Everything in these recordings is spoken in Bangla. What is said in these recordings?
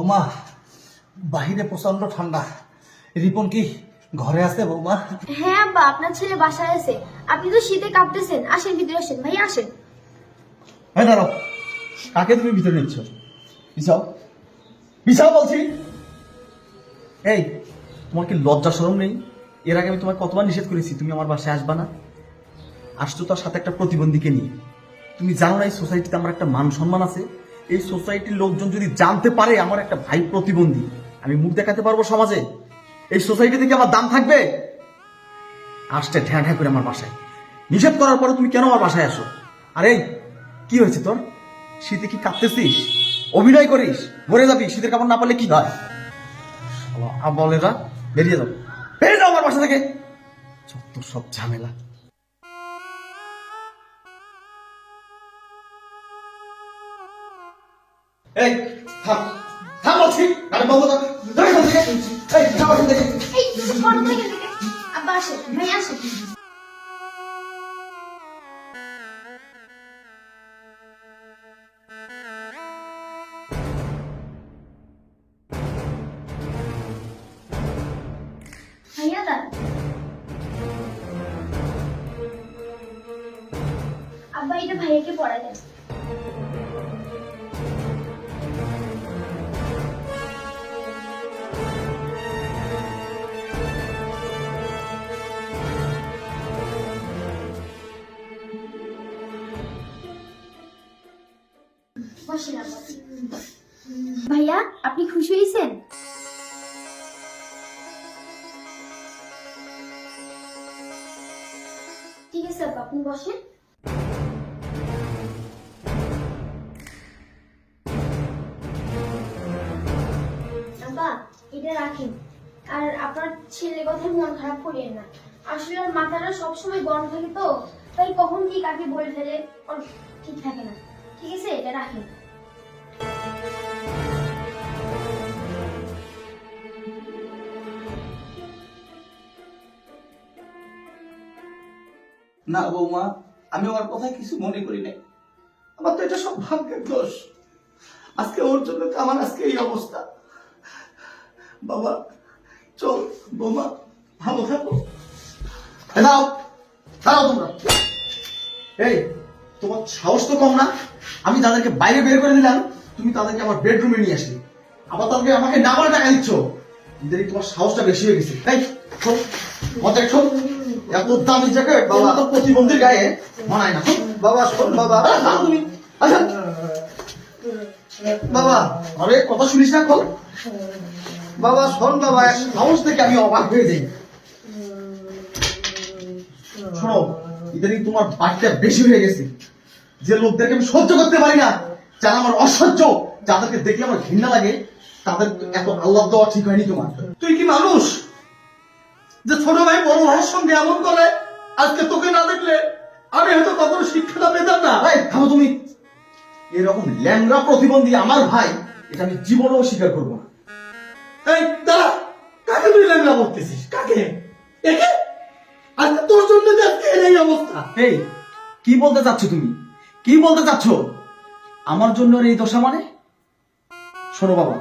বৌমা, বাহিরে প্রচন্ড ঠান্ডা। রিপন কি ঘরে আছে বৌমা? হ্যাঁ আব্বা, আপনার ছেলে বাসায় আছে। আপনি তো শীতে কাঁপতেছেন, আসেন ভিতরে আসেন। ভাই আসেন। হ্যাঁ দাঁড়াও, কাকে তুমি ভিতরে নিচ্ছ? বিছাও, বিছাও বলছি। এই, তোমার কি লজ্জা শরম নেই? এর আগে আমি তোমার কতবার নিষেধ করেছি তুমি আমার বাসায় আসবা না। আসছো তার সাথে একটা প্রতিবন্ধীকে নিয়ে। তুমি জানো না এই সোসাইটিতে আমার একটা মান সম্মান আছে? এই সোসাইটির লোকজন যদি জানতে পারে আমার একটা ভাই প্রতিবন্ধী, আমি মুখ দেখাতে পারবো সমাজে? এই সোসাইটি থেকে আমার দাম থাকবে? আসতে ঠ্যাঁ ঠ্যাঁ করে আমার বাসায়। নিষেধ করার পরে তুমি কেন আমার বাসায় আসো? আরে কি হয়েছে তোর? শীতে কি কাঁপতেছিস? অভিনয় করিস? মরে যাবি, শীতের কাপড় না পারলে কি হয়? বলেরা বেরিয়ে যাও, বেরিয়ে যাও আমার বাসা থেকে। যত সব ঝামেলা। এই থাম, থাম বলছি। আরে বন্ধ কর, ধরে এখান থেকে। এই থাম এখান থেকে। এই সরো তো এখান থেকে। আব্বা আসেন, ভাই আসেন। ভাইয়া দাঁড়ান। আব্বা এটা ভাইয়াকে পড়া দেন। বসেন আব্বা। ভাইয়া আপনি খুশি হয়েছেন? ঠিক আছে আব্বা, আপনি বসেন। আব্বা এটা রাখেন। আর আপনার ছেলের কথা মন খারাপ করিয়েন না। আসলে ওর মাথাটা সবসময় গরম থাকে তো, তাই কখন কি কাকে বলে ফেলে ওর ঠিক থাকে না। ঠিক আছে, এটা রাখেন। না বৌমা, আমি ওর কথা কিছু মনে করি নাই। আমার তো এটা সব ভাগ্যের দোষ। আজকে ওর জন্য তো আমার আজকে এই অবস্থা। বাবা চল, বৌমা ভালো থাকো। দাও, দাও তোমরা। এই, তোমার সাহস তো কম না? আমি তাদেরকে বাইরে বের করে দিলাম, তুমি তাদেরকে আমার বেডরুমে নিয়ে আসলে। আবার তাদেরকে আমাকে না বলে টাকা দিচ্ছ। এদের তোমার সাহসটা বেশি হয়ে গেছে। এই শোন, মজা শোন, এত দামি জ্যাকেট বাবা তো প্রতিবন্ধীর গায়ে মানায় না। বাবা শোন, বাবা তুমি আচ্ছা বাবা, আরে কথা শুনিস না? খোল বাবা, শোন বাবা, সাহস থেকে আমি অবাক হয়ে যাই। শোনো, ইদানিং তোমার বাড়িটা বেশি হয়ে গেছে। যে লোকদেরকে আমি সহ্য করতে পারি না, যারা আমার অসহ্য, যাদেরকে দেখলে আমার ঘৃণা লাগে, তাদের এত আল্লাহ দেওয়া ঠিক হয়নি তোমার। তুই কি মানুষ যে ছোট ভাই বড় ভাইয়ের সঙ্গে এমন করে? আজকে তোকে না দেখলে আমি হয়তো কখনো শিক্ষাটা পেতাম না। ভাই থামো তুমি। এরকম ল্যাংড়া প্রতিবন্ধী আমার ভাই, এটা আমি জীবনেও স্বীকার করবো না। এই দাঁড়া, কাকে তুই ল্যাংড়া বলতেছিস? কাকে? একে? আজকে তোর জন্য আজকে এই অবস্থা। এই কি বলতে চাচ্ছ তুমি? কি বলতে চাচ্ছ? আমার জন্য এই দশা মানে? শোনো বাবা,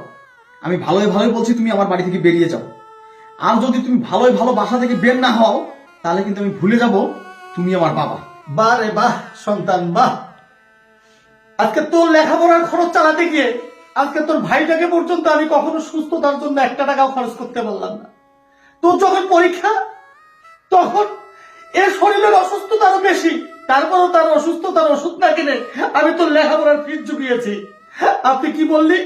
আমি ভালোই ভালোই বলছি তুমি আমার বাড়ি থেকে বেরিয়ে যাও। আর যদি তুমি ভালোই ভালো বাসা থেকে বের না হও, তাহলে কিন্তু আমি ভুলে যাব তুমি আমার বাবা। বাহ রে বাহ সন্তান, বাহ। আজকে তোর লেখাপড়ার খরচ চালাতে গিয়ে আজকে তোর ভাইটাকে পর্যন্ত আমি কখনো সুস্থতার জন্য একটা টাকাও খরচ করতে পারলাম না। তোর যখন পরীক্ষা, তখন এর শরীরের অসুস্থতা আরো বেশি, তারপরও তার অসুস্থতার ওষুধ না কিনে আমি তোর লেখাপড়ার ফিস জুগিয়েছি। আপনি কি বললি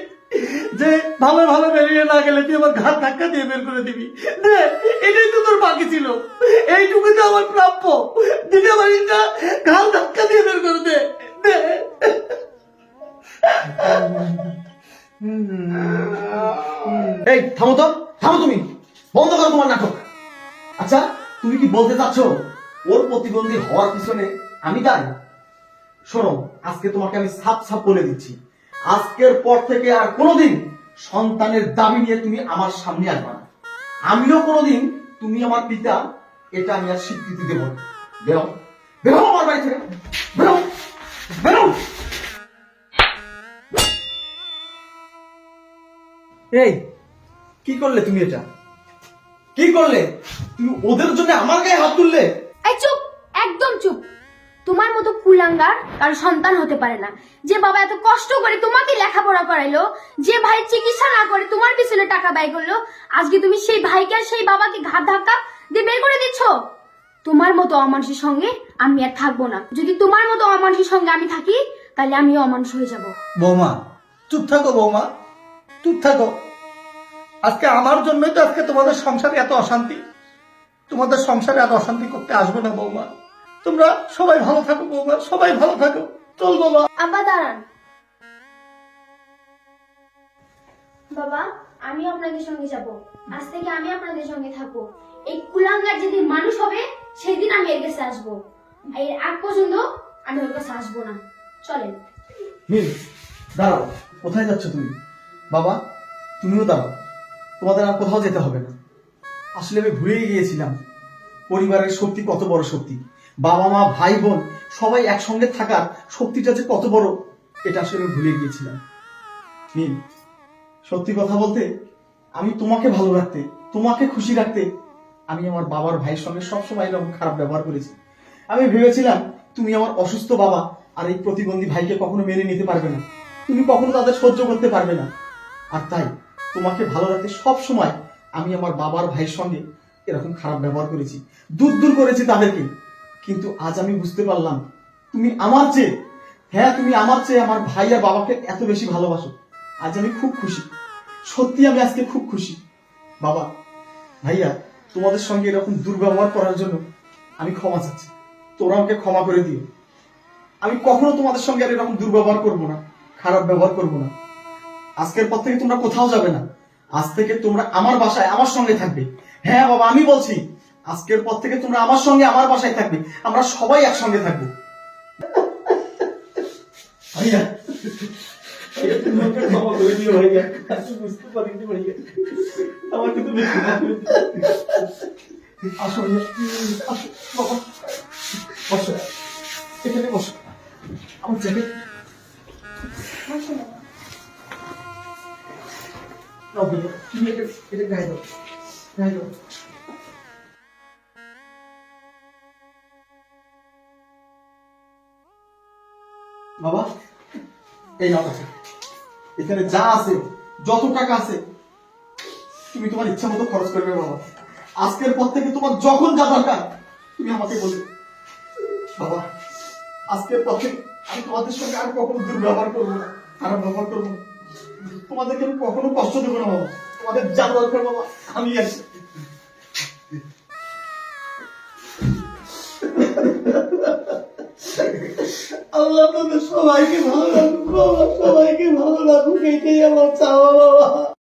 যে ভালো ভালো বেরিয়ে না গেলে তুই আমার ঘাট ধাক্কা দিয়ে বের করে দিবি? দে, এটাই তো তোর বাকি ছিল। এইটুকু তো আমার প্রাপ্য। দিতে পারিস না, ঘাট ধাক্কা দিয়ে বের করে দে। দে। এই থামো তো, থামো তুমি, বন্ধ করো তোমার নাটক। আচ্ছা তুমি কি বলতে চাচ্ছ ওর প্রতিবন্ধী হওয়ার পিছনে আমি দায়ী? শোনো, আজকে তোমাকে আমি সাপ সাপ বলে দিচ্ছি, আজকের পর থেকে আর কোনোদিন সন্তানের দাবি নিয়ে তুমি আমার সামনে আসবে না। আমিও কোনোদিন তুমি আমার পিতা এটা আমি আর স্বীকৃতি দেব না। বেরো, বেরো আমার বাড়ি থেকে, বেরো, বেরো। এই কি করলে তুমি এটা? কি করলে তুমি? ওদের জন্য আমার গায়ে হাত তুললে? এই চুপ, একদম চুপ। তোমার মতো কুলাঙ্গার আর সন্তান হতে পারে না। যে বাবা এত কষ্ট করে তোমাকে লেখাপড়া করাইলো, যে ভাই চিকিৎসা না করে তোমার পিছনে টাকা ব্যয় করলো, আজকে তুমি সেই ভাইকে আর সেই বাবাকে ঘাট ধাক্কা দিয়ে বের করে দিচ্ছ। তোমার মতো অমানুষের সঙ্গে আমি আর থাকবো না। যদি তোমার মতো অমানুষের সঙ্গে আমি থাকি, তাহলে আমিও অমানুষ হয়ে যাব। বৌমা চুপ থাকো, বৌমা চুপ থাকো। আজকে আমার জন্যই তো আজকে তোমাদের সংসারে এত অশান্তি। তোমাদের সংসারে এত অশান্তি করতে আসবো না বৌমা। তোমরা সবাই ভালো থাকো বৌমা, সবাই ভালো থাকো। চল বাবা। আব্বা দাঁড়ান। বাবা, আমি আপনাদের সঙ্গে যাব। আজ থেকে আমি আপনাদের সঙ্গে থাকবো। এই কুলাঙ্গার যেদিন মানুষ হবে, সেদিন আমি এর কাছে আসবো। এর আগ পর্যন্ত আমি ওর কাছে আসবো না। চলেন। মিল, দাঁড়াও। কোথায় যাচ্ছ তুমি? বাবা, তুমিও দাঁড়াও। তোমাদের আর কোথাও যেতে হবে না। আসলে আমি ভুলেই গিয়েছিলাম পরিবারের শক্তি কত বড় শক্তি। বাবা মা ভাই বোন সবাই একসঙ্গে থাকার শক্তিটা যে কত বড়, এটা আসলে আমি ভুলে গিয়েছিলাম। মিল, সত্যি কথা বলতে আমি তোমাকে ভালো রাখতে, তোমাকে খুশি রাখতে আমি আমার বাবার ভাইয়ের সঙ্গে সবসময় এরকম খারাপ ব্যবহার করেছি। আমি ভেবেছিলাম তুমি আমার অসুস্থ বাবা আর এই প্রতিবন্ধী ভাইকে কখনো মেনে নিতে পারবে না, তুমি কখনো তাদের সহ্য করতে পারবে না। আর তাই তোমাকে ভালো রাখতে সব সময় আমি আমার বাবার ভাইয়ের সঙ্গে এরকম খারাপ ব্যবহার করেছি, দূর দূর করেছি তাদেরকে। কিন্তু আজ আমি বুঝতে পারলাম তুমি আমার চেয়ে, হ্যাঁ তুমি আমার চেয়ে আমার ভাই আর বাবাকে এত বেশি ভালোবাসো। আজ আমি খুব খুশি, সত্যি আমি আজকে খুব খুশি। বাবা ভাইয়া, তোমাদের সঙ্গে এরকম দুর্ব্যবহার করার জন্য আমি ক্ষমা চাচ্ছি। তোমরা আমাকে ক্ষমা করে দিও। আমি কখনো তোমাদের সঙ্গে আর এরকম দুর্ব্যবহার করবো না, খারাপ ব্যবহার করবো না। আজকের পর থেকে তোমরা কোথাও যাবে না। আজ থেকে তোমরা আমার বাসায় আমার সঙ্গে থাকবে। হ্যাঁ বাবা, আমি বলছি আজকের পর থেকে তোমরা আমার সঙ্গে আমার বাসায় থাকবে। আমরা সবাই একসঙ্গে থাকবো। ভাইয়া, তুমি আমাকে ক্ষমা করে দিও ভাইয়া। আমি বুঝতে পারিনি ভাইয়া, আমাকে তুমি ক্ষমা করে দিও। আসো ভাইয়া, আসো বাবা, বসো এখানে, বসো। আমার জ্যাকেট নাও ভাইয়া, তুমি এটা গায়ে দাও, গায়ে দাও। বাবা, এই নাও টাকা। এখানে যা আছে, যত টাকা আছে তুমি তোমার ইচ্ছা মতো খরচ করবে বাবা। আজকের পর থেকে তোমার যখন যা দরকার তুমি আমাকে বলবে। বাবা, আজকের পর থেকে আমি তোমাদের সঙ্গে আর কখনো দুর্ব্যবহার করবো না, খারাপ ব্যবহার করবো না। তোমাদেরকে আমি কখনো কষ্ট দেবো না বাবা। তোমাদের যা দরকার বাবা আমি আছি। আল্লাহ আপনাদের সবাইকে ভালো রাখুক বাবা, সবাইকে ভালো রাখুক, এটাই আমার চাওয়া বাবা।